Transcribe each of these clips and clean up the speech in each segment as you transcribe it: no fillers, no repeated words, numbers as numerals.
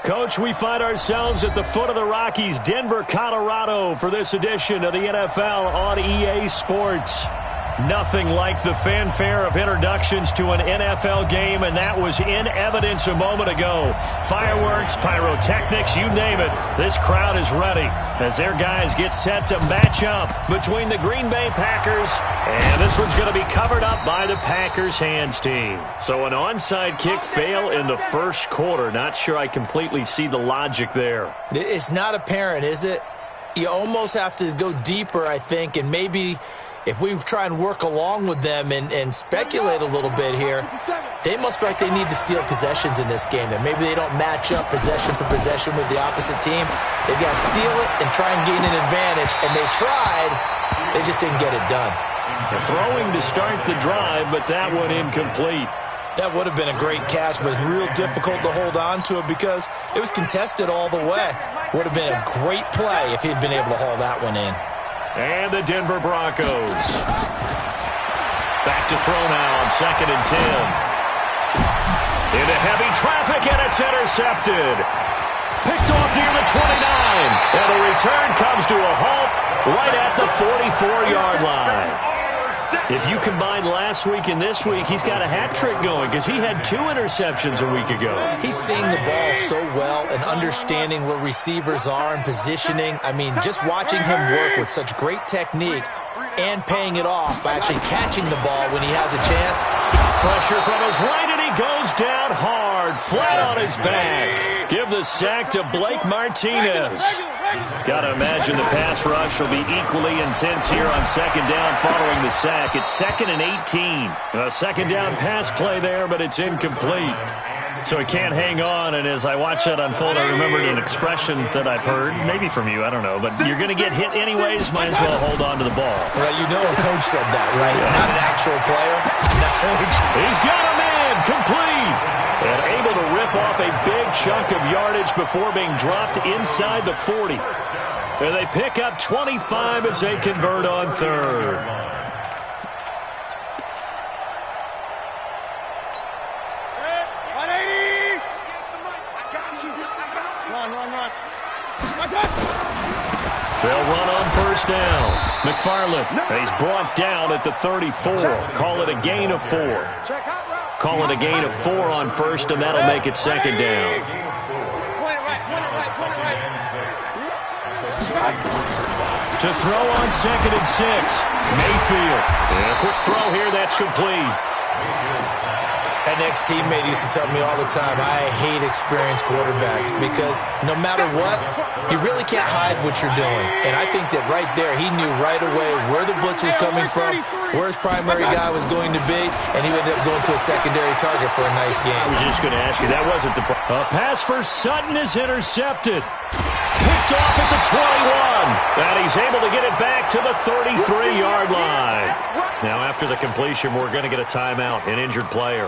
Coach, we find ourselves at the foot of the Rockies, Denver, Colorado, for this edition of the NFL on EA Sports. Nothing like the fanfare of introductions to an NFL game, and that was in evidence a moment ago. Fireworks, pyrotechnics, you name it. This crowd is ready as their guys get set to match up between the Green Bay Packers, and this one's going to be covered up by the Packers hands team. So an onside kick fail in the first quarter. Not sure I completely see the logic there. It's not apparent, is it? You almost have to go deeper, I think, and maybe if we try and work along with them and speculate a little bit here, they must feel like they need to steal possessions in this game. And maybe they don't match up possession for possession with the opposite team. They've got to steal it and try and gain an advantage. And they tried. They just didn't get it done. They're throwing to start the drive, but that one incomplete. That would have been a great catch, but it's real difficult to hold on to it because it was contested all the way. Would have been a great play if he'd been able to haul that one in. And the Denver Broncos back to throw now on 2nd and 10. Into heavy traffic, and it's intercepted. Picked off near the 29. And the return comes to a halt right at the 44-yard line. If you combine last week and this week, he's got a hat trick going because he had 2 interceptions a week ago. He's seeing the ball so well and understanding where receivers are and positioning. I mean, just watching him work with such great technique and paying it off by actually catching the ball when he has a chance. Pressure from his right, and he goes down hard, flat on his back. Give the sack to Blake Martinez. Got to imagine the pass rush will be equally intense here on 2nd down following the sack. It's 2nd and 18. A 2nd down pass play there, but it's incomplete. So he can't hang on, and as I watch that unfold, I remembered an expression that I've heard, maybe from you, I don't know, but you're going to get hit anyways, might as well hold on to the ball. Well, you know a coach said that, right? Yeah. Not an actual player. No. He's got a man, complete, and able to rip off a big chunk of yardage before being dropped inside the 40. And they pick up 25 as they convert on 3rd. They'll run on 1st down. McFarland, he's brought down at the 34. Call it a gain of 4. Call it a gain of 4 on 1st, and that'll make it 2nd down. To throw on 2nd and 6. Mayfield. And a quick throw here, that's complete. An ex-teammate used to tell me all the time, I hate experienced quarterbacks because no matter what, you really can't hide what you're doing. And I think that right there, he knew right away where the blitz was coming from, where his primary guy was going to be, and he ended up going to a secondary target for a nice game. I was just going to ask you, that wasn't the a pass for Sutton is intercepted. Picked off at the 21. And he's able to get it back to the 33-yard line. Now, after the completion, we're going to get a timeout, an injured player.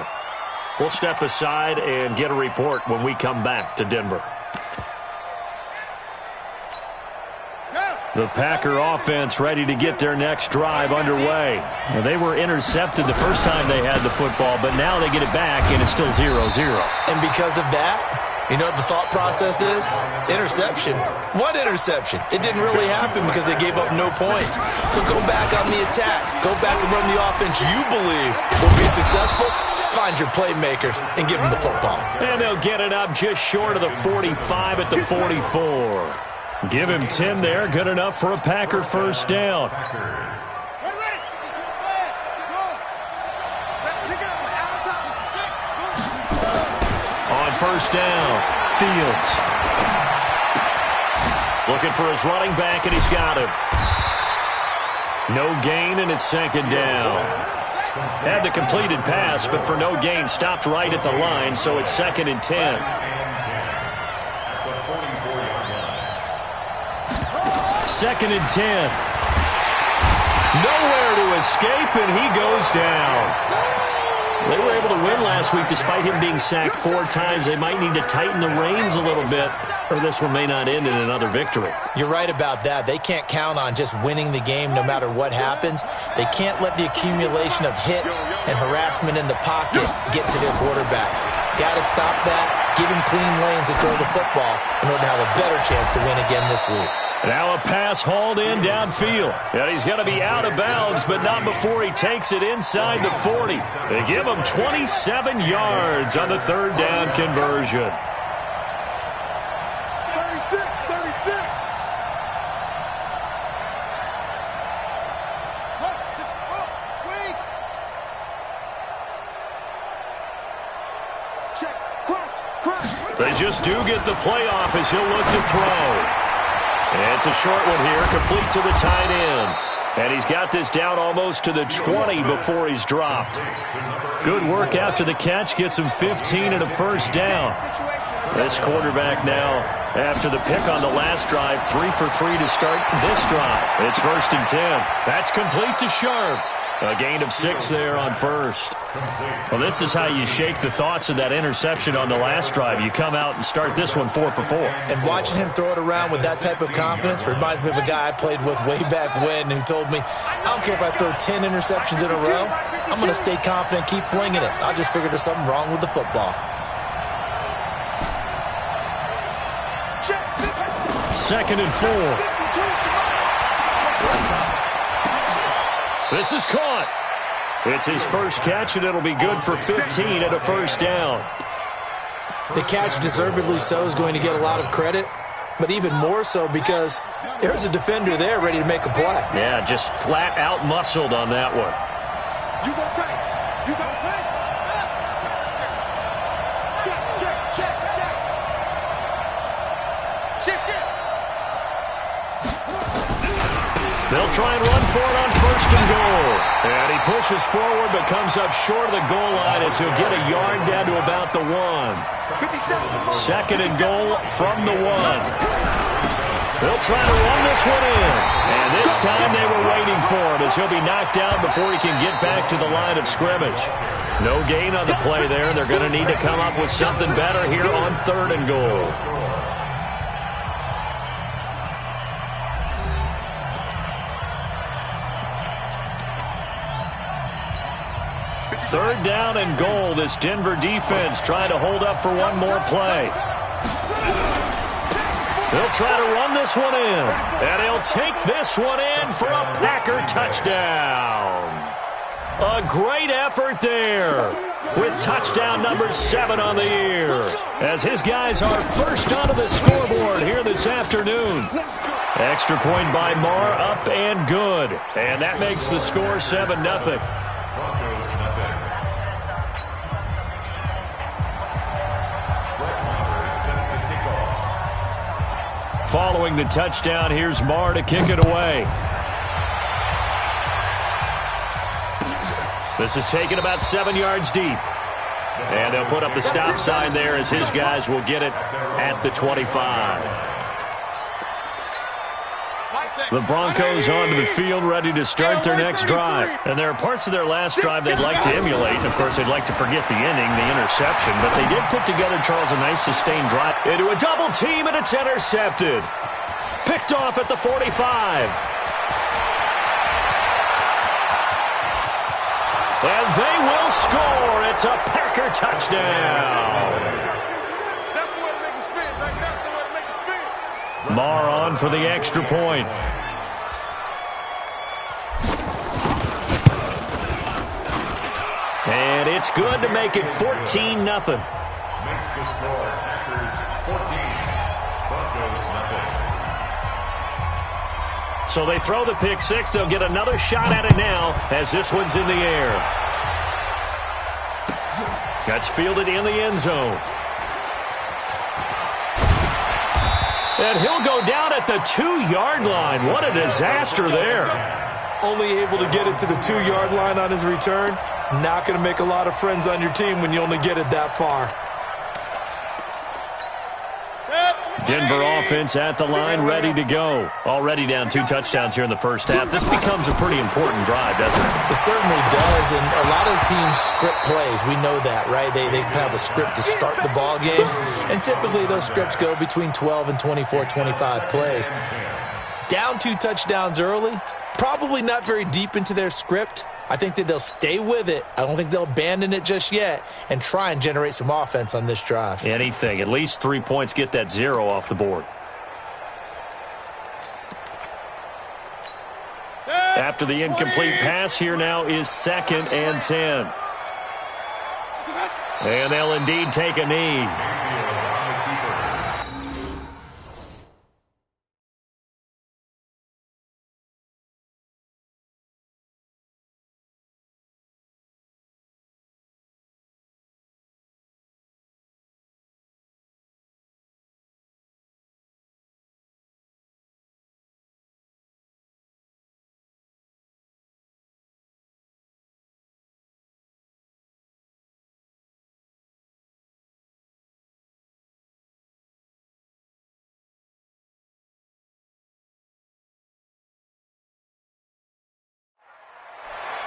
We'll step aside and get a report when we come back to Denver. The Packer offense ready to get their next drive underway. Now, they were intercepted the first time they had the football, but now they get it back, and it's still 0-0. And because of that, you know what the thought process is? Interception. What interception? It didn't really happen because they gave up no points. So go back on the attack. Go back and run the offense you believe will be successful. Find your playmakers and give them the football. And they'll get it up just short of the 45 at the 44. Give him 10 there. Good enough for a Packer 1st down. On 1st down, Fields. Looking for his running back, and he's got him. No gain, and it's 2nd down. Had the completed pass, but for no gain, stopped right at the line, so it's 2nd and 10. Second and 10. Nowhere to escape, and he goes down. They were able to win last week despite him being sacked 4 times. They might need to tighten the reins a little bit, or this one may not end in another victory. You're right about that. They can't count on just winning the game no matter what happens. They can't let the accumulation of hits and harassment in the pocket get to their quarterback. Got to stop that. Give him clean lanes to throw the football in order to have a better chance to win again this week. Now a pass hauled in downfield. And he's going to be out of bounds, but not before he takes it inside the 40. They give him 27 yards on the third down conversion. 36. Check. Crunch. They just do get the playoff as he'll look to throw. And it's a short one here, complete to the tight end. And he's got this down almost to the 20 before he's dropped. Good work after the catch, gets him 15 and a first down. This quarterback now, after the pick on the last drive, 3 for 3 to start this drive. It's 1st and 10. That's complete to Sharp. A gain of 6 there on first. Well, this is how you shake the thoughts of that interception on the last drive. You come out and start this one 4 for 4. And watching him throw it around with that type of confidence reminds me of a guy I played with way back when who told me, I don't care if I throw 10 interceptions in a row, I'm going to stay confident, keep flinging it. I just figured there's something wrong with the football. 2nd and 4. This is caught. It's his first catch, and it'll be good for 15 and a first down. The catch, deservedly so, is going to get a lot of credit, but even more so because there's a defender there ready to make a play. Yeah, just flat out muscled on that one. You gonna take. Check. They'll try and run for it on 1st and goal. And he pushes forward but comes up short of the goal line as he'll get a yard down to about the 1. 2nd and goal from the 1. They'll try to run this one in. And this time they were waiting for him as he'll be knocked down before he can get back to the line of scrimmage. No gain on the play there. They're going to need to come up with something better here on 3rd and goal. Third down and goal. This Denver defense trying to hold up for one more play. They'll try to run this one in. And he'll take this one in for a Packer touchdown. A great effort there with touchdown number 7 on the year. As his guys are first onto the scoreboard here this afternoon. Extra point by Marr, up and good. And that makes the score 7-0. Following the touchdown, here's Marr to kick it away. This is taken about 7 yards deep. And they'll put up the stop sign there as his guys will get it at the 25. The Broncos onto the field ready to start their next drive. And there are parts of their last drive they'd like to emulate. And, of course, they'd like to forget the ending, the interception. But they did put together, Charles, a nice sustained drive into a double team, and it's intercepted. Picked off at the 45. And they will score. It's a Packer touchdown. Marr on for the extra point. And it's good to make it 14-0. Makes the score Packers 14, Broncos nothing. So they throw the pick six. They'll get another shot at it now as this one's in the air. That's fielded in the end zone. And he'll go down at the 2-yard line. What a disaster there. Only able to get it to the 2-yard line on his return. Not going to make a lot of friends on your team when you only get it that far. Denver offense at the line, ready to go. Already down 2 touchdowns here in the first half. This becomes a pretty important drive, doesn't it? It certainly does, and a lot of teams script plays. We know that, right? They have a script to start the ball game, and typically those scripts go between 12 and 24, 25 plays. Down 2 touchdowns early, probably not very deep into their script, I think that they'll stay with it. I don't think they'll abandon it just yet and try and generate some offense on this drive. Anything. At least 3 points, get that 0 off the board. After the incomplete pass, here now is 2nd and 10. And they'll indeed take a knee.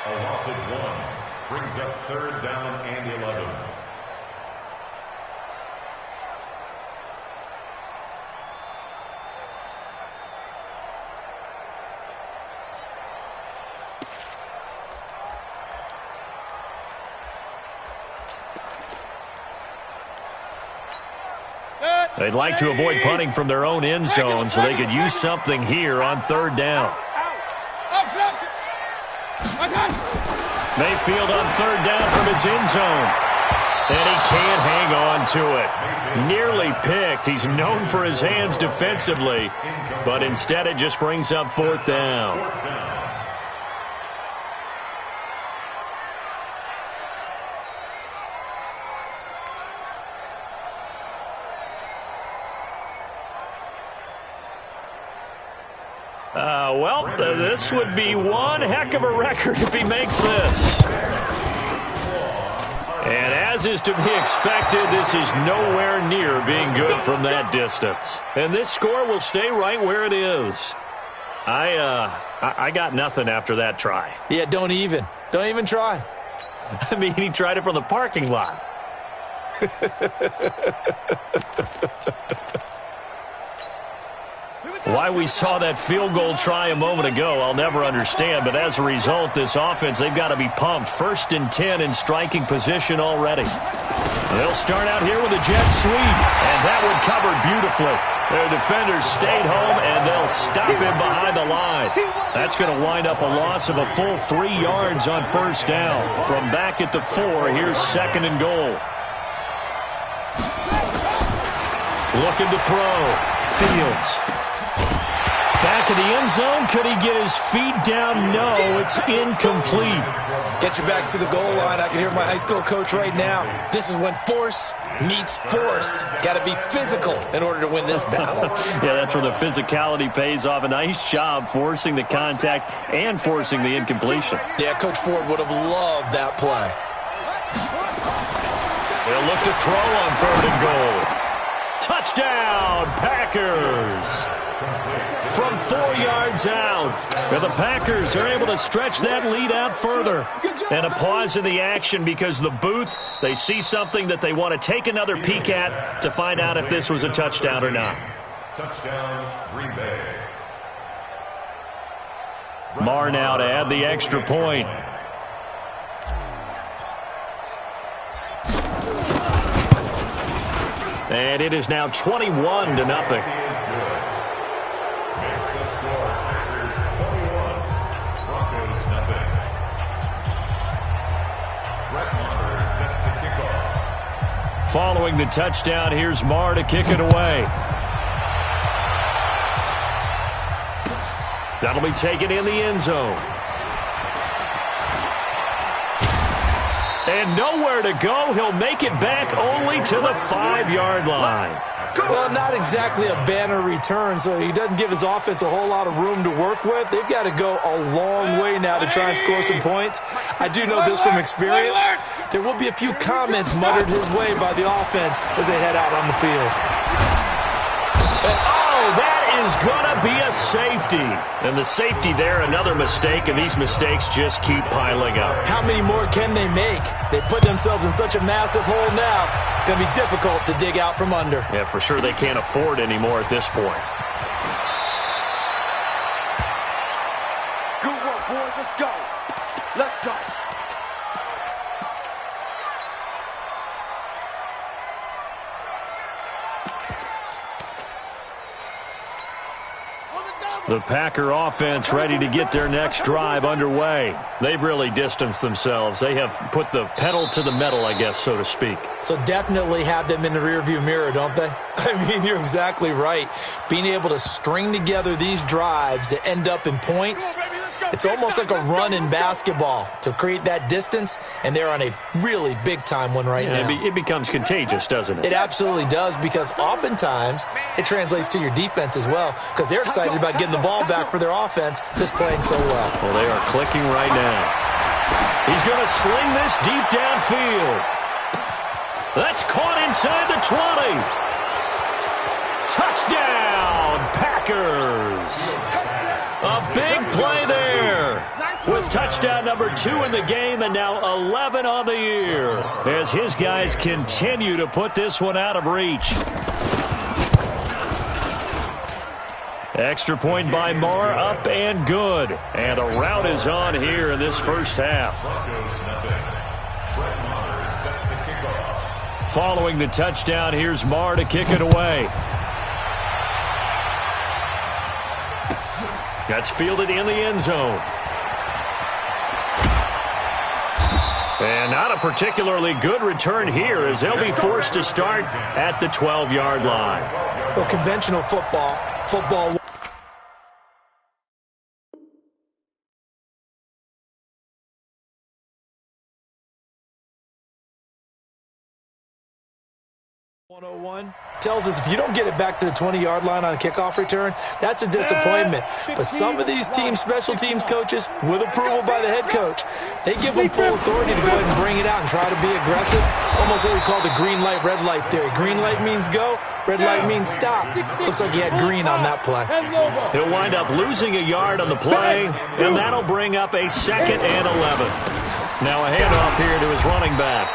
A loss of 1 brings up 3rd down and 11. They'd like to avoid punting from their own end zone so they could use something here on 3rd down. Mayfield on 3rd down from his end zone. And he can't hang on to it. Nearly picked. He's known for his hands defensively, but instead it just brings up 4th down. This would be one heck of a record if he makes this. And as is to be expected, this is nowhere near being good from that distance. And this score will stay right where it is. I got nothing after that try. Yeah, don't even try. I mean, he tried it from the parking lot. Why we saw that field goal try a moment ago, I'll never understand. But as a result, this offense, they've got to be pumped. 1st and 10 in striking position already. They'll start out here with a jet sweep. And that one covered beautifully. Their defenders stayed home, and they'll stop him behind the line. That's going to wind up a loss of a full 3 yards on 1st down. From back at the 4, here's 2nd and goal. Looking to throw. Fields. Back in the end zone. Could he get his feet down? No, it's incomplete. Get your backs to the goal line. I can hear my high school coach right now. This is when force meets force. Got to be physical in order to win this battle. Yeah, that's where the physicality pays off. A nice job forcing the contact and forcing the incompletion. Yeah, Coach Ford would have loved that play. They'll look to throw on 3rd and goal. Touchdown, Packers! From 4 yards out. And the Packers are able to stretch that lead out further. And a pause in the action because the booth, they see something that they want to take another peek at to find out if this was a touchdown or not. Touchdown, Green Bay. Marr now to add the extra point. And it is now 21-0. Following the touchdown, here's Marr to kick it away. That'll be taken in the end zone. And nowhere to go. He'll make it back only to the 5-yard line. Well, not exactly a banner return, so he doesn't give his offense a whole lot of room to work with. They've got to go a long way now to try and score some points. I do know this from experience. There will be a few comments muttered his way by the offense as they head out on the field. That is going to be a safety. And the safety there, another mistake, and these mistakes just keep piling up. How many more can they make? They put themselves in such a massive hole now. It's going to be difficult to dig out from under. Yeah, for sure they can't afford anymore at this point. Good work, boys. Let's go. Let's go. The Packer offense ready to get their next drive underway. They've really distanced themselves. They have put the pedal to the metal, I guess, so to speak. So definitely have them in the rearview mirror, don't they? I mean, you're exactly right. Being able to string together these drives that end up in points, it's almost like a run in basketball to create that distance, and they're on a really big-time one right now. It becomes contagious, doesn't it? It absolutely does, because oftentimes it translates to your defense as well, because they're excited about getting the ball back for their offense that's playing so well. Well, they are clicking right now. He's going to sling this deep downfield. That's caught inside the 20. Touchdown, Packers. A big play there. With touchdown number 2 in the game and now 11 on the year. As his guys continue to put this one out of reach. Extra point by Marr, up and good. And a rout is on here in this first half. Following the touchdown, here's Marr to kick it away. That's fielded in the end zone. And not a particularly good return here as they'll be forced to start at the 12-yard line. Well, conventional football. Tells us if you don't get it back to the 20-yard line on a kickoff return, that's a disappointment. But some of these teams, special teams coaches, with approval by the head coach, they give them full authority to go ahead and bring it out and try to be aggressive. Almost what we call the green light, red light theory. Green light means go, red light means stop. Looks like he had green on that play. He'll wind up losing a yard on the play, and that'll bring up a 2nd and 11. Now a handoff here to his running back.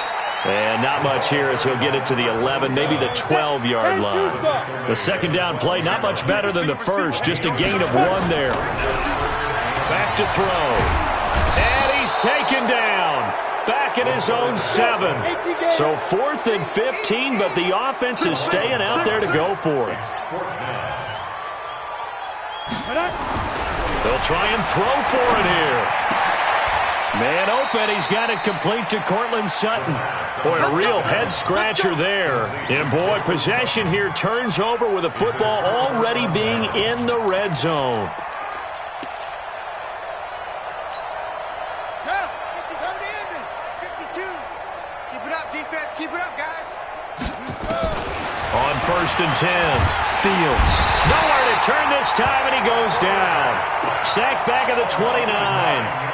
And not much here as he'll get it to the 11, maybe the 12-yard line. The second down play, not much better than the first, just a gain of 1 there. Back to throw. And he's taken down. Back at his own 7. So 4th and 15, but the offense is staying out there to go for it. They'll try and throw for it here. Man open, he's got it complete to Cortland Sutton. Boy, a real head-scratcher there. And, boy, possession here turns over with the football already being in the red zone. Go! 52. Keep it up, defense. Keep it up, guys. On 1st and 10, Fields. Nowhere to turn this time, and he goes down. Sacked back at the 29.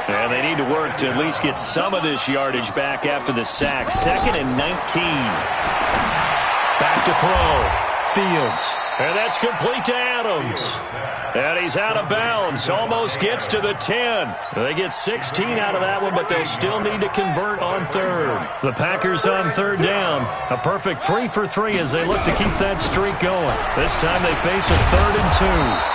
And they need to work to at least get some of this yardage back after the sack. 2nd and 19. Back to throw. Fields. And that's complete to Adams. And he's out of bounds. Almost gets to the 10. They get 16 out of that one, but they'll still need to convert on 3rd. The Packers on 3rd down. A perfect 3 for 3 as they look to keep that streak going. This time they face a 3rd and 2.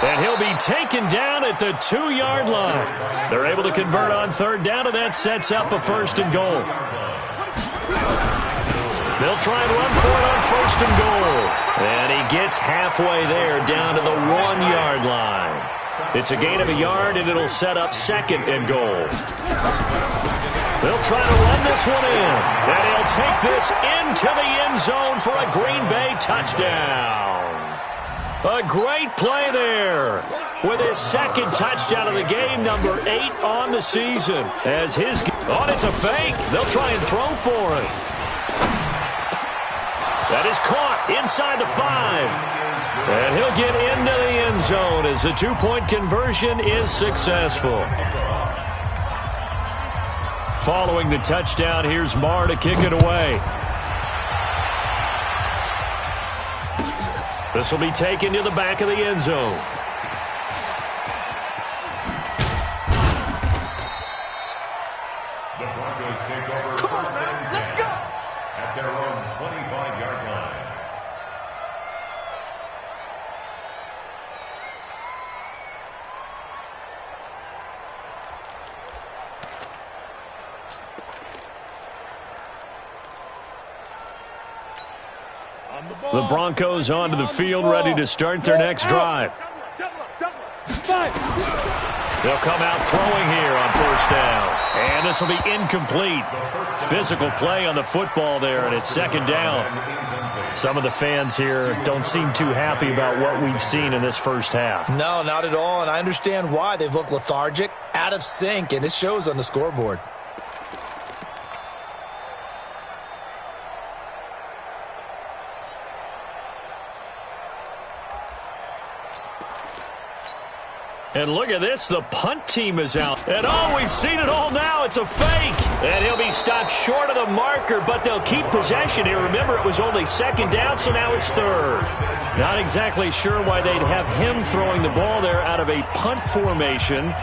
And he'll be taken down at the 2-yard line. They're able to convert on 3rd down, and that sets up a 1st and goal. They'll try and run for it on 1st and goal. And he gets halfway there down to the 1-yard line. It's a gain of a yard, and it'll set up 2nd and goal. They'll try to run this one in. And he'll take this into the end zone for a Green Bay touchdown. A great play there with his 2nd touchdown of the game, number 8 on the season. As his... Oh, it's a fake. They'll try and throw for it. That is caught inside the 5. And he'll get into the end zone as the 2-point conversion is successful. Following the touchdown, here's Marr to kick it away. This will be taken to the back of the end zone. The Broncos take over 1st and 10. Let's go! At their own 25-yard line. The Broncos onto the field, ready to start their next drive. Double up, They'll come out throwing here on first down. And this will be incomplete. Physical play on the football there, and it's second down. Some of the fans here don't seem too happy about what we've seen in this first half. No, not at all, and I understand why. They've looked lethargic, out of sync, and it shows on the scoreboard. And look at this, the punt team is out. And oh, we've seen it all now, it's a fake. And he'll be stopped short of the marker, but they'll keep possession here. Remember, it was only second down, so now it's third. Not exactly sure why they'd have him throwing the ball there out of a punt formation.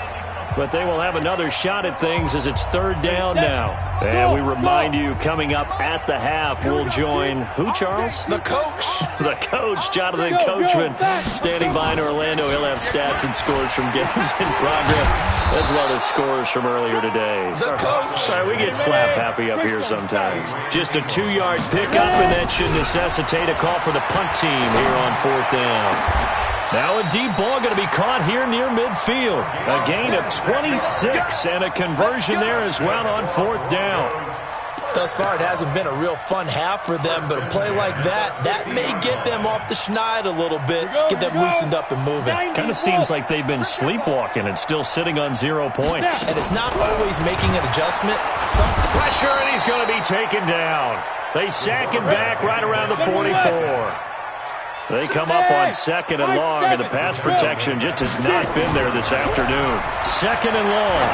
But they will have another shot at things as it's third down now. And we remind you, coming up at the half, we'll join who, Charles? The coach. The coach, Jonathan Coachman, standing by in Orlando. He'll have stats and scores from games in progress, as well as scores from earlier today. The coach. Sorry, we get slap happy up here sometimes. Just a 2-yard pickup, and that should necessitate a call for the punt team here on fourth down. Now a deep ball going to be caught here near midfield. A gain of 26 and a conversion there as well on fourth down. Thus far, it hasn't been a real fun half for them, but a play like that may get them off the schneid a little bit, get them loosened up and moving. Kind of seems like they've been sleepwalking and still sitting on 0 points. And it's not always making an adjustment. Some pressure, and he's going to be taken down. They sack him back right around the 44. They come up on second and long, and the pass protection just has not been there this afternoon. Second and long.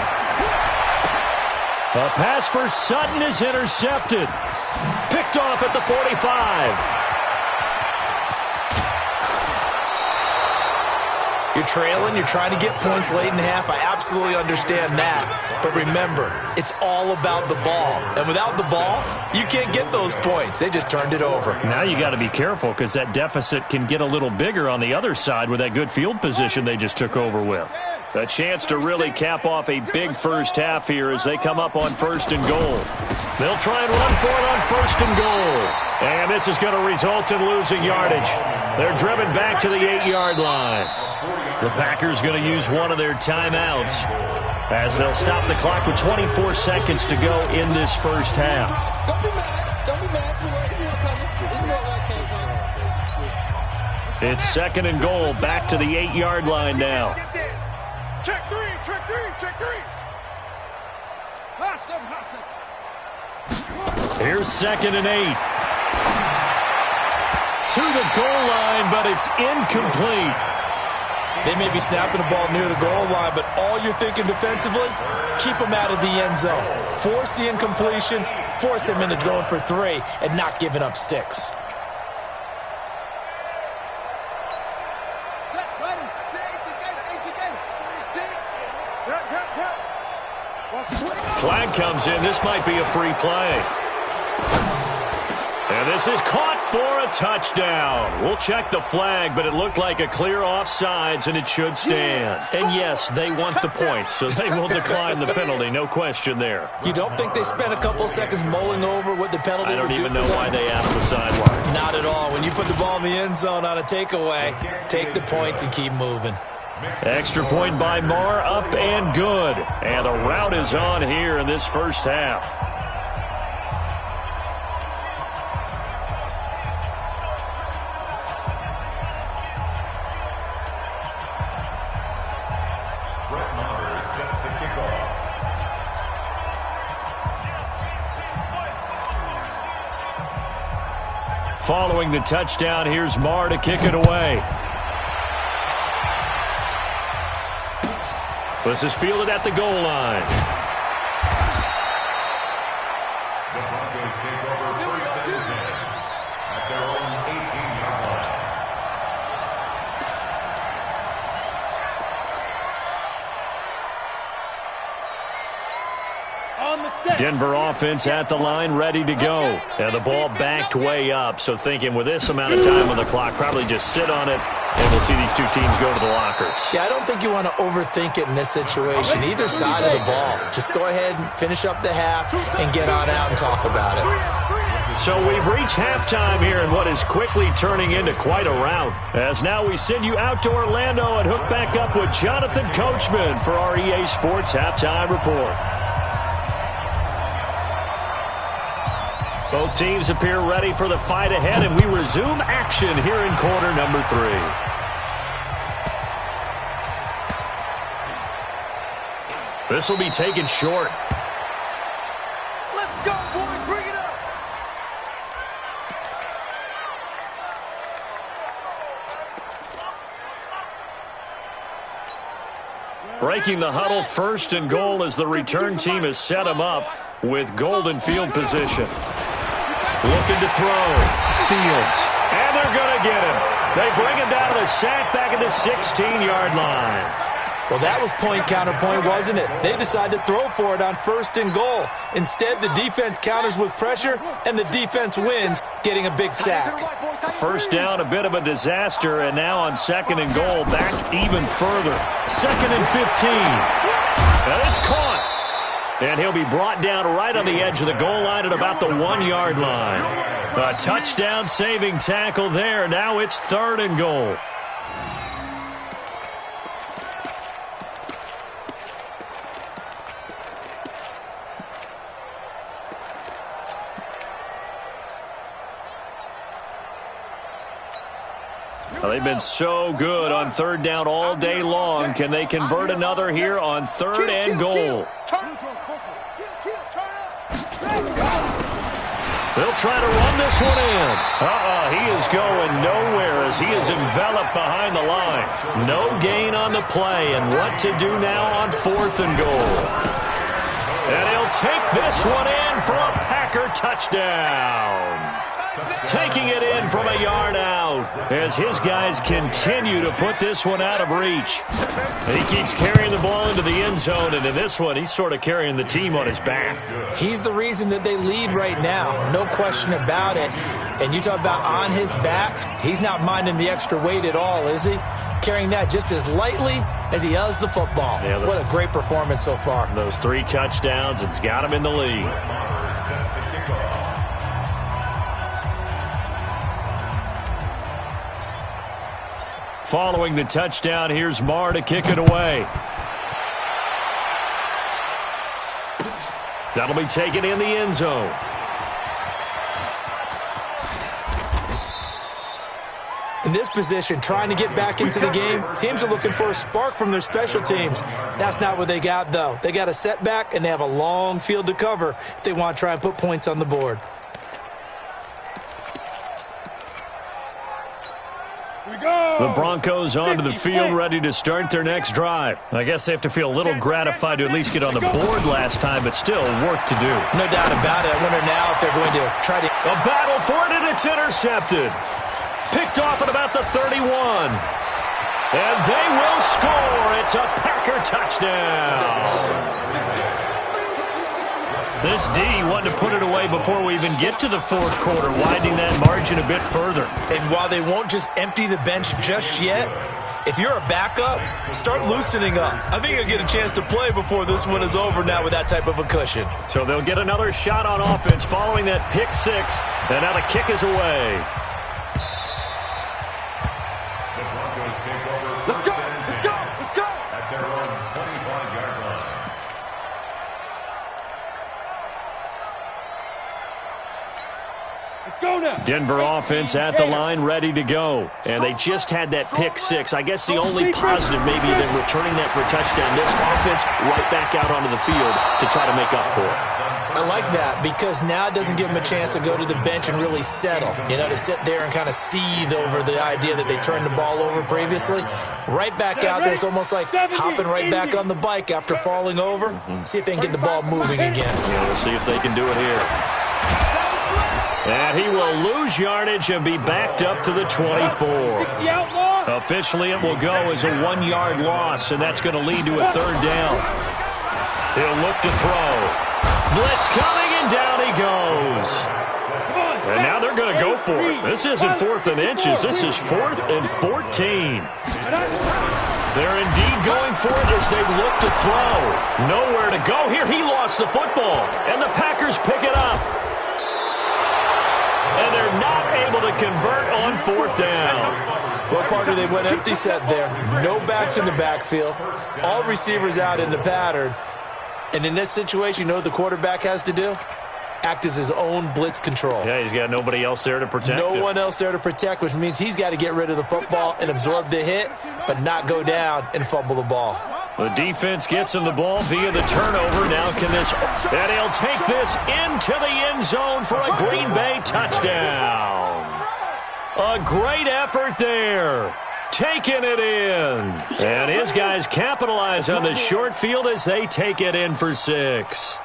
A pass for Sutton is intercepted. Picked off at the 45. You're trailing, you're trying to get points late in the half. I absolutely understand that. But remember, it's all about the ball. And without the ball, you can't get those points. They just turned it over. Now you got to be careful because that deficit can get a little bigger on the other side with that good field position they just took over with. A chance to really cap off a big first half here as they come up on first and goal. They'll try and run for it on first and goal. And this is going to result in losing yardage. They're driven back to the 8-yard line. The Packers going to use one of their timeouts as they'll stop the clock with 24 seconds to go in this first half. Don't be mad. Don't be mad. It's second and goal, back to the 8-yard line now. Check three, check three, check three. Awesome. Here's second and 8. To the goal line, but it's incomplete. They may be snapping the ball near the goal line, but all you're thinking defensively, keep them out of the end zone. Force the incompletion, force them into going for 3, and not giving up 6. Flag comes in. This might be a free play. And this is caught for a touchdown. We'll check the flag, but it looked like a clear offsides, and it should stand. And yes, they want the points, so they will decline the penalty. No question there. You don't think they spent a couple seconds mulling over what the penalty would do? I don't even know why they asked the sideline. Not at all. When you put the ball in the end zone on a takeaway, take the points and keep moving. Extra point by Marr, up and good. And the route is on here in this first half. Following the touchdown, here's Marr to kick it away. This is fielded at the goal line. The Broncos take over first and 10 at their own 18-yard line. Denver offense at the line, ready to go. And the ball backed way up, so thinking with this amount of time on the clock, probably just sit on it, and we'll see these two teams go to the lockers. Yeah, I don't think you want to overthink it in this situation, either side of the ball. Just go ahead and finish up the half and get on out and talk about it. So we've reached halftime here in what is quickly turning into quite a rout. As now we send you out to Orlando and hook back up with Jonathan Coachman for our EA Sports Halftime Report. Both teams appear ready for the fight ahead, and we resume action here in quarter number 3. This will be taken short. Let's go, boys. Bring it up. Breaking the huddle, 1st and goal as the return team has set him up with golden field position. Looking to throw. Fields. And they're going to get him. They bring him down to the sack back at the 16-yard line. Well, that was point counterpoint, wasn't it? They decided to throw for it on 1st and goal. Instead, the defense counters with pressure, and the defense wins, getting a big sack. First down, a bit of a disaster, and now on 2nd and goal, back even further. 2nd and 15. And it's caught. And he'll be brought down right on the edge of the goal line at about the 1-yard line. A touchdown-saving tackle there. Now it's 3rd and goal. Well, they've been so good on 3rd down all day long. Can they convert another here on 3rd and goal? They'll try to run this one in. He is going nowhere as he is enveloped behind the line. No gain on the play, and what to do now on 4th and goal. And he'll take this one in for a Packer touchdown. Taking it in from a yard out as his guys continue to put this one out of reach. And he keeps carrying the ball into the end zone, and in this one, he's sort of carrying the team on his back. He's the reason that they lead right now, no question about it. And you talk about on his back, he's not minding the extra weight at all, is he? Carrying that just as lightly as he does the football. Yeah, what a great performance so far. Those 3 touchdowns, it's got him in the lead. Following the touchdown, here's Marr to kick it away. That'll be taken in the end zone. In this position, trying to get back into the game, teams are looking for a spark from their special teams. That's not what they got, though. They got a setback, and they have a long field to cover if they want to try and put points on the board. The Broncos onto the field, ready to start their next drive. I guess they have to feel a little gratified to at least get on the board last time, but still work to do. No doubt about it. I wonder now if they're going to try to... A battle for it, and it's intercepted. Picked off at about the 31. And they will score. It's a Packer touchdown. This D wanted to put it away before we even get to the 4th quarter, widening that margin a bit further. And while they won't just empty the bench just yet, if you're a backup, start loosening up. I think you'll get a chance to play before this one is over now with that type of a cushion. So they'll get another shot on offense following that pick 6, and now the kick is away. Let's go! Let's go! Let's go! At their own 25-yard line. Let's go now! Denver offense at the line, ready to go. And they just had that pick 6. I guess the only positive maybe than returning that for a touchdown. This offense right back out onto the field to try to make up for it. I like that because now it doesn't give them a chance to go to the bench and really settle. You know, to sit there and kind of seethe over the idea that they turned the ball over previously. Right back out there. It's almost like hopping right back on the bike after falling over. See if they can get the ball moving again. Yeah, we'll see if they can do it here. And he will lose yardage and be backed up to the 24. Officially, it will go as a 1-yard loss, and that's going to lead to a 3rd down. He'll look to throw. Blitz coming, and down he goes. And now they're going to go for it. This isn't 4th and inches. This is 4th and 14. They're indeed going for it as they look to throw. Nowhere to go here. He lost the football, and the Packers pick it up. able to convert on 4th down. Well, partner, they went empty set there. No backs in the backfield. All receivers out in the pattern. And in this situation, you know what the quarterback has to do? Act as his own blitz control. Yeah, he's got nobody else there to protect him. No one else there to protect, which means he's got to get rid of the football and absorb the hit, but not go down and fumble the ball. The defense gets him the ball via the turnover. Now can this... And he'll take this into the end zone for a Green Bay touchdown. A great effort there. Taking it in. And his guys capitalize on the short field as they take it in for 6.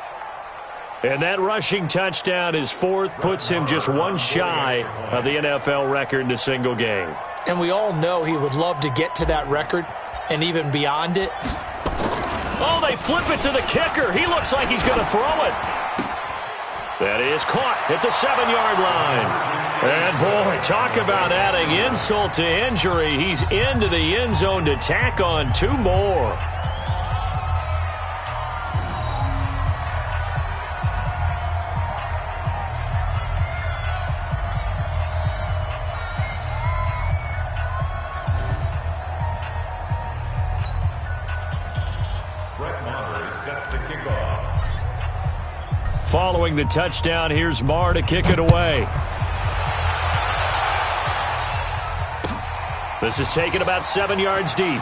And that rushing touchdown, his 4th, puts him just one shy of the NFL record in a single game. And we all know he would love to get to that record and even beyond it. Oh, they flip it to the kicker. He looks like he's going to throw it. That is caught at the 7-yard line. And, boy, talk about adding insult to injury. He's into the end zone to tack on 2 more. Following the touchdown, here's Marr to kick it away. This is taken about 7 yards deep.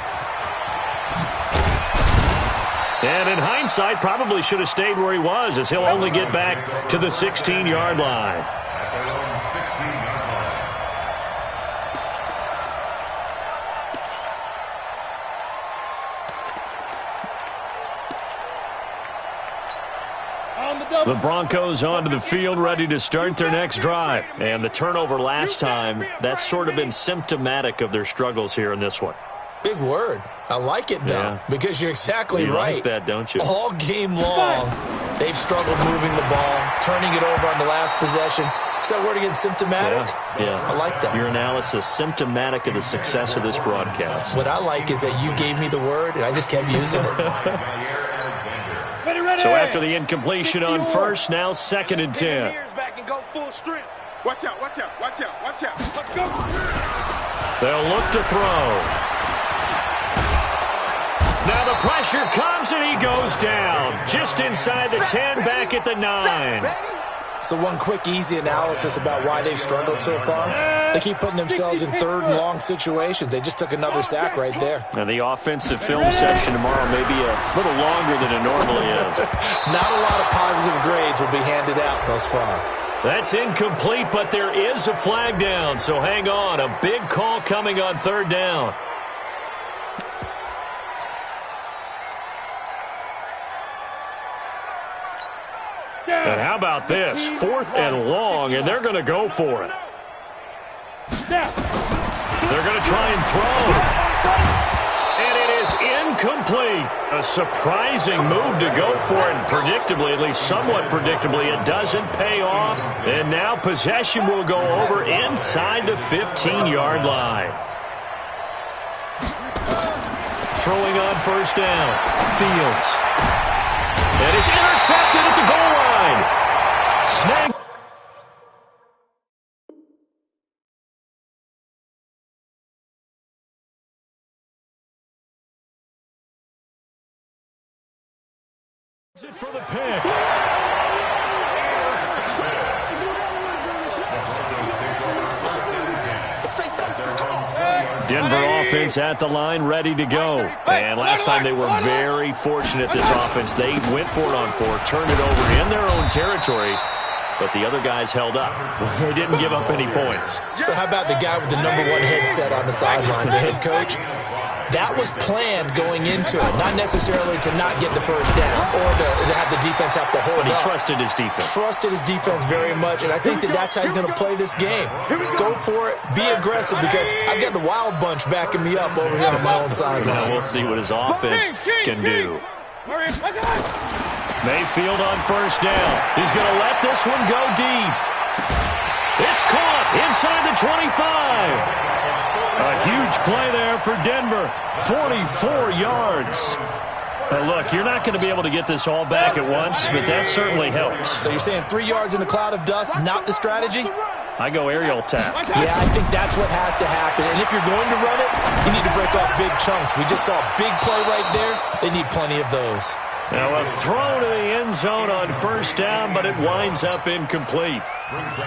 And in hindsight, probably should have stayed where he was, as he'll only get back to the 16-yard line. The Broncos onto the field, ready to start their next drive. And the turnover last time, that's sort of been symptomatic of their struggles here in this one. Big word. I like it, though, because you're exactly right. You like that, don't you? All game long, they've struggled moving the ball, turning it over on the last possession. Is that word again, symptomatic? Yeah. I like that. Your analysis, symptomatic of the success of this broadcast. What I like is that you gave me the word, and I just kept using it. So after the incompletion on 1st, now 2nd and 10. Watch out, watch out, watch out, watch out. Let's go. They'll look to throw. Now the pressure comes and he goes down. Just inside the 10, back at the 9. So one quick, easy analysis about why they've struggled so far. They keep putting themselves in 3rd and long situations. They just took another sack right there. Now the offensive film session tomorrow may be a little longer than it normally is. Not a lot of positive grades will be handed out thus far. That's incomplete, but there is a flag down, so hang on. A big call coming on 3rd down. And how about this? 4th and long, and they're going to go for it. They're going to try and throw. And it is incomplete. A surprising move to go for it. And predictably, at least somewhat predictably, it doesn't pay off. And now possession will go over inside the 15-yard line. Throwing on 1st down. Fields. And it's intercepted at the goal line. Snag. It for the pick. Denver offense at the line, ready to go. And last time they were very fortunate, this offense. They went for it on 4, turned it over in their own territory, but the other guys held up. They didn't give up any points. So how about the guy with the #1 headset on the sidelines, the head coach? That was planned going into it, not necessarily to not get the 1st down or to have the defense have to hold up. But he trusted his defense. Trusted his defense very much, and I think that's how he's going to play this game. Go for it, be aggressive, because I've got the wild bunch backing me up over here on my own sideline. Now we'll see what his offense can do. Mayfield on 1st down. He's going to let this one go deep. It's caught inside the 25. A huge play there for Denver. 44 yards. Look, you're not going to be able to get this all back at once, but that certainly helps. So you're saying 3 yards in a cloud of dust, not the strategy? I go aerial attack. Yeah, I think that's what has to happen. And if you're going to run it, you need to break off big chunks. We just saw a big play right there. They need plenty of those. Now a throw to the end zone on first down, but it winds up incomplete.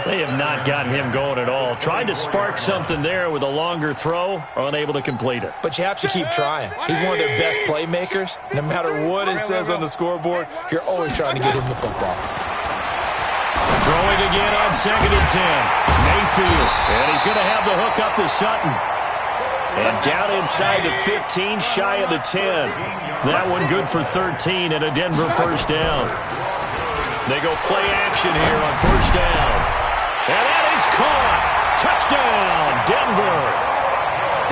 They have not gotten him going at all. Tried to spark something there with a longer throw, unable to complete it. But you have to keep trying. He's one of their best playmakers. No matter what it says on the scoreboard, you're always trying to get him the football. Throwing again on 2nd and 10. Mayfield, and he's going to have the hook up to Sutton. And down inside the 15, shy of the 10. That one good for 13 and a Denver first down. They go play action here on first down. And that is caught. Touchdown, Denver.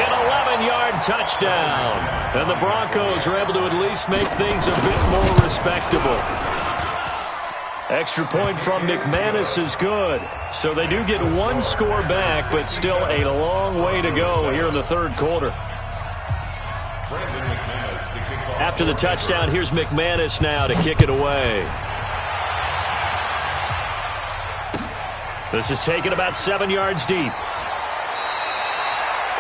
An 11-yard touchdown. And the Broncos are able to at least make things a bit more respectable. Extra point from McManus is good. So they do get one score back, but still a long way to go here in the third quarter. After the touchdown, here's McManus now to kick it away. This is taken about 7 yards deep.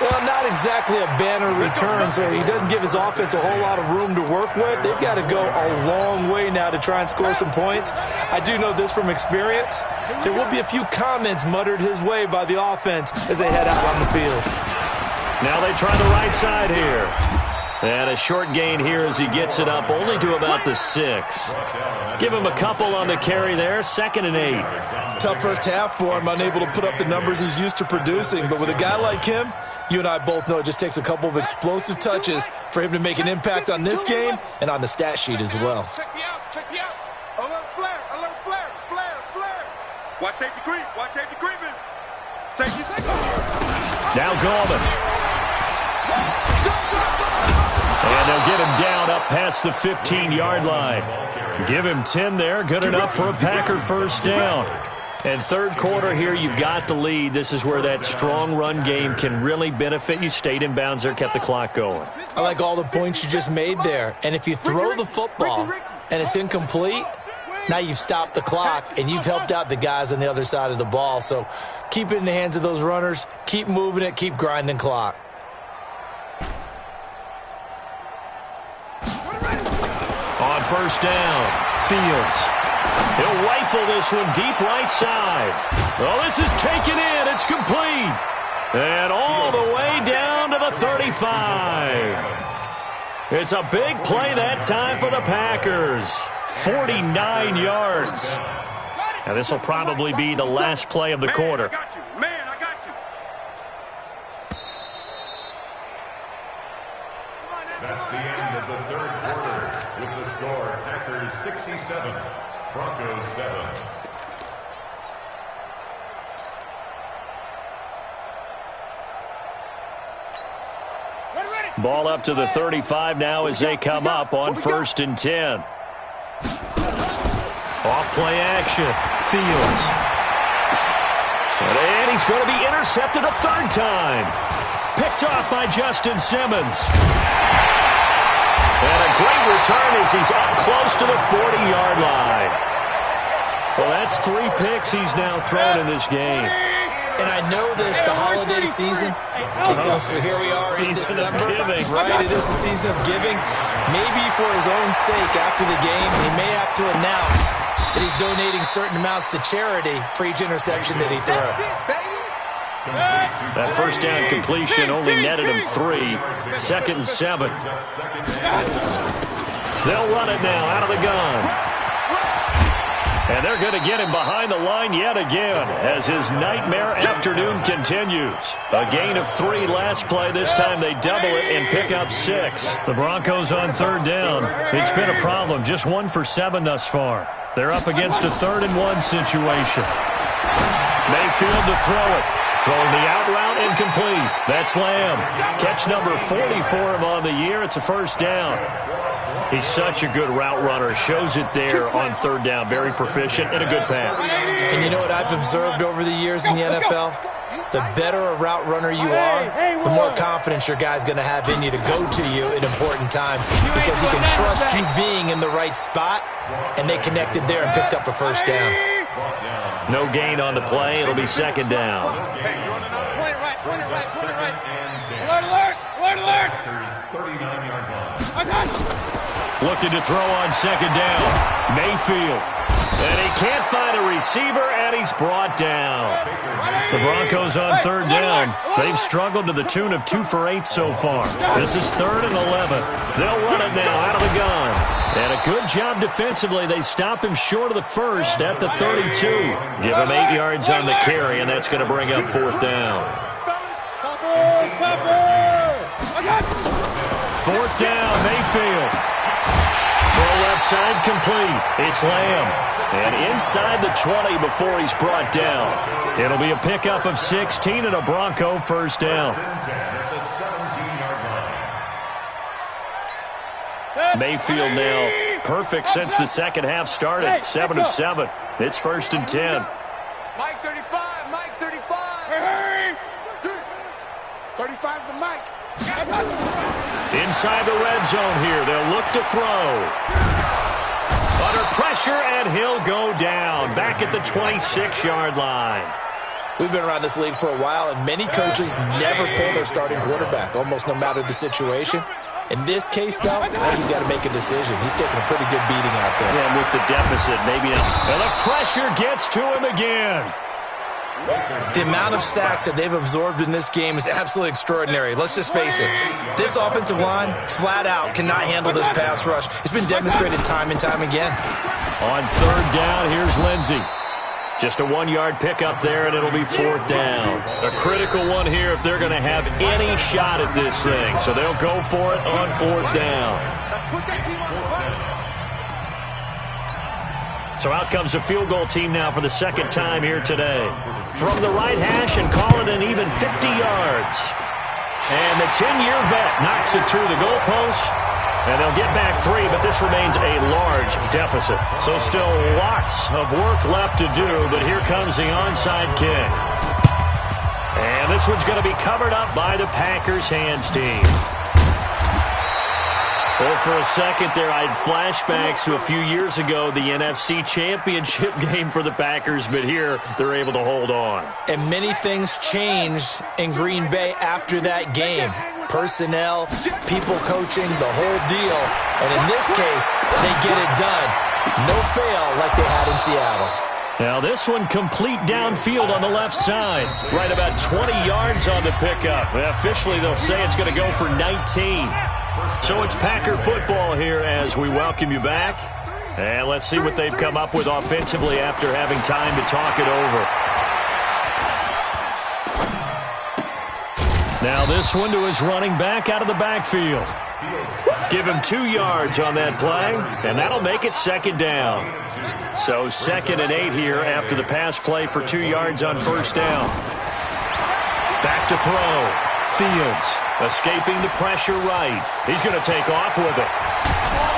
Well, not exactly a banner return, so he doesn't give his offense a whole lot of room to work with. They've got to go a long way now to try and score some points. I do know this from experience. There will be a few comments muttered his way by the offense as they head out on the field. Now they try the right side here. And a short gain here as he gets it up only to about the 6. Give him a couple on the carry there. 2nd and 8. Tough first half for him, unable to put up the numbers he's used to producing. But with a guy like him, you and I both know it just takes a couple of explosive touches for him to make an impact on this game and on the stat sheet as well. Check me out, check me out. Alert flare, flare. Watch safety creep, creeping. Safety. Now Gallman. And they'll get him down up past the 15-yard line. Give him 10 there. Good enough for a Packer first down. And third quarter here, you've got the lead. This is where that strong run game can really benefit you. Stayed in bounds there, kept the clock going. I like all the points you just made there. And if you throw the football and it's incomplete, now you've stopped the clock and you've helped out the guys on the other side of the ball. So keep it in the hands of those runners. Keep moving it. Keep grinding clock. On first down, Fields. He'll rifle this one deep right side. Well, this is taken in. It's complete. And all the way down to the 35. It's a big play that time for the Packers. 49 yards. Now, this will probably be the last play of the quarter. I got you. That's the end of the third quarter with the score Packers 67, Broncos 7. Ball up to the 35 now as they come up on 1st and 10. Off play action. Fields. And he's going to be intercepted a third time. Picked off by Justin Simmons. And a great return as he's up close to the 40-yard line. Well, that's 3 picks he's now thrown in this game. And I know this, the holiday season, because here we are in December, right? It is the season of giving. Maybe for his own sake, after the game, he may have to announce that he's donating certain amounts to charity for each interception that he threw. That first down completion only netted him 3. 2nd and 7. They'll run it now out of the gun. And they're going to get him behind the line yet again as his nightmare afternoon continues. A gain of 3 last play. This time they double it and pick up 6. The Broncos on third down. It's been a problem. Just 1 for 7 thus far. They're up against a 3rd and 1 situation. Mayfield to throw it. Throwing the out route incomplete. That's Lamb. Catch number 40 for him on the year. It's a first down. He's such a good route runner. Shows it there on third down. Very proficient and a good pass. And you know what I've observed over the years in the NFL? The better a route runner you are, the more confidence your guy's going to have in you to go to you in important times because he can trust you being in the right spot, and they connected there and picked up a first down. No gain on the play. It'll be second down. Alert! 39-yard line. Looking to throw on second down. Mayfield. And he can't find a receiver, and he's brought down. The Broncos on third down. They've struggled to the tune of 2 for 8 so far. This is 3rd and 11. They'll run it now out of the gun. And a good job defensively. They stop him short of the first at the 32. Give him 8 yards on the carry, and that's going to bring up 4th down. 4th down, Mayfield. Throw left side complete. It's Lamb. And inside the 20 before he's brought down. It'll be a pickup of 16 and a Bronco first down. Mayfield now perfect since the second half started. 7 of 7. It's 1st and 10. Mike 35, Mike 35. 35's the Mike. Inside the red zone here. They'll look to throw. Under pressure, and he'll go down. Back at the 26-yard line. We've been around this league for a while, and many coaches never pull their starting quarterback, almost no matter the situation. In this case, though, he's got to make a decision. He's taking a pretty good beating out there. Yeah, with the deficit, maybe not. And the pressure gets to him again. The amount of sacks that they've absorbed in this game is absolutely extraordinary. Let's just face it. This offensive line, flat out, cannot handle this pass rush. It's been demonstrated time and time again. On third down, here's Lindsey. Just a 1-yard pickup there, and it'll be 4th down. A critical one here if they're going to have any shot at this thing. So they'll go for it on 4th down. So out comes a field goal team now for the second time here today. From the right hash and call it an even 50 yards. And the 10-year vet knocks it through the goalpost. And they'll get back 3, but this remains a large deficit. So still lots of work left to do, but here comes the onside kick. And this one's going to be covered up by the Packers hands team. Well, for a second there, I had flashbacks to a few years ago, the NFC Championship game for the Packers, but here they're able to hold on. And many things changed in Green Bay after that game. Personnel, people coaching, the whole deal. And in this case, they get it done. No fail like they had in Seattle. Now this one complete downfield on the left side. Right about 20 yards on the pickup. Officially, they'll say it's going to go for 19. So it's Packer football here as we welcome you back. And let's see what they've come up with offensively after having time to talk it over. Now this one to his running back out of the backfield. Give him 2 yards on that play, and that'll make it second down. So 2nd and 8 here after the pass play for 2 yards on first down. Back to throw. Fields escaping the pressure right. He's going to take off with it.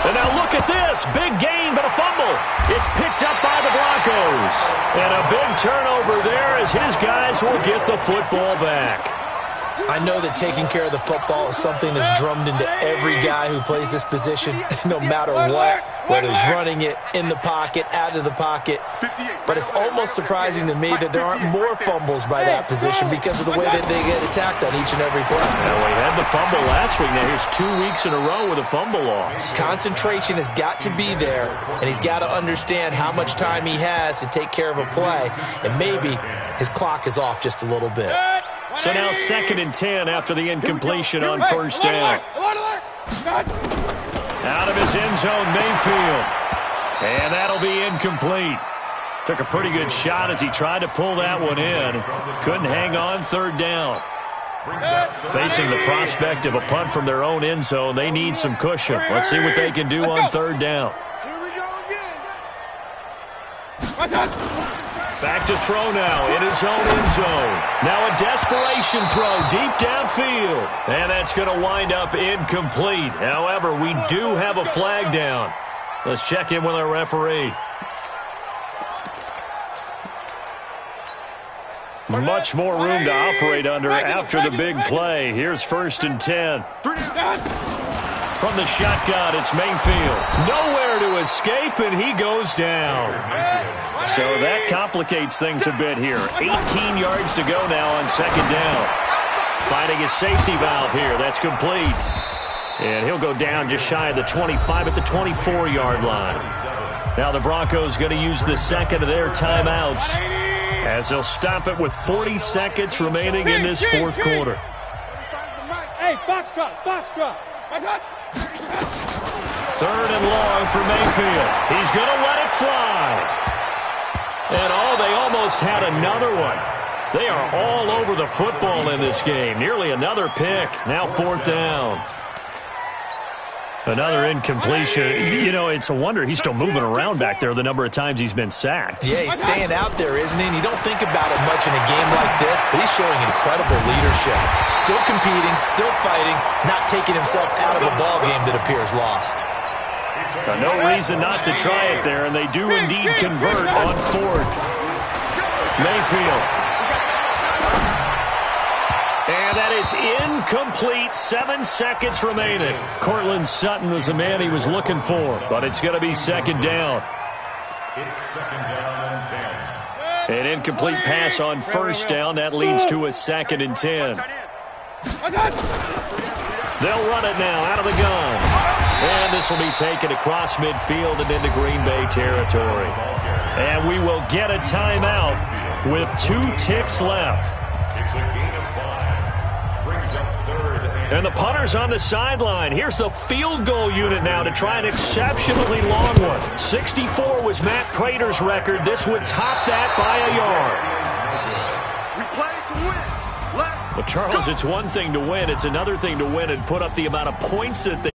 And now look at this. Big gain, but a fumble. It's picked up by the Broncos. And a big turnover there as his guys will get the football back. I know that taking care of the football is something that's drummed into every guy who plays this position, no matter what, whether he's running it, in the pocket, out of the pocket. But it's almost surprising to me that there aren't more fumbles by that position because of the way that they get attacked on each and every play. Well, he had the fumble last week. Now here's 2 weeks in a row with a fumble loss. Concentration has got to be there, and he's got to understand how much time he has to take care of a play, and maybe his clock is off just a little bit. So now 2nd and 10 after the incompletion on first down. Out of his end zone, Mayfield. And that'll be incomplete. Took a pretty good shot as he tried to pull that one in. Couldn't hang on 3rd down. Facing the prospect of a punt from their own end zone, they need some cushion. Let's see what they can do on 3rd down. Here we go again. Back to throw now in his own end zone. Now a desperation throw deep downfield. And that's going to wind up incomplete. However, we do have a flag down. Let's check in with our referee. Much more room to operate under after the big play. Here's 1st and 10. From the shotgun, it's Mayfield. Nowhere to escape, and he goes down. So that complicates things a bit here. 18 yards to go now on 2nd down. Finding a safety valve here. That's complete. And he'll go down just shy of the 25 at the 24-yard line. Now the Broncos going to use the second of their timeouts as they'll stop it with 40 seconds remaining in this 4th quarter. Hey, foxtrot, foxtrot. 3rd and long for Mayfield. He's going to let it fly. And they almost had another one. They are all over the football in this game. Nearly another pick. Now 4th down. Another incompletion. You know, it's a wonder he's still moving around back there the number of times he's been sacked. Yeah, he's staying out there, isn't he? And you don't think about it much in a game like this, but he's showing incredible leadership. Still competing, still fighting, not taking himself out of a ball game that appears lost. No reason not to try it there, and they do indeed convert on 4th. Mayfield. And that is incomplete. 7 seconds remaining. Cortland Sutton was the man he was looking for, but it's going to be 2nd down. It's 2nd down and 10. An incomplete pass on 1st down. That leads to a 2nd and 10. They'll run it now out of the gun. And this will be taken across midfield and into Green Bay territory. And we will get a timeout with 2 ticks left. It's a gain of 5. Brings up 3rd And the punter's on the sideline. Here's the field goal unit now to try an exceptionally long one. 64 was Matt Prater's record. This would top that by a yard. We play to win. Well, Charles, it's one thing to win. It's another thing to win and put up the amount of points that they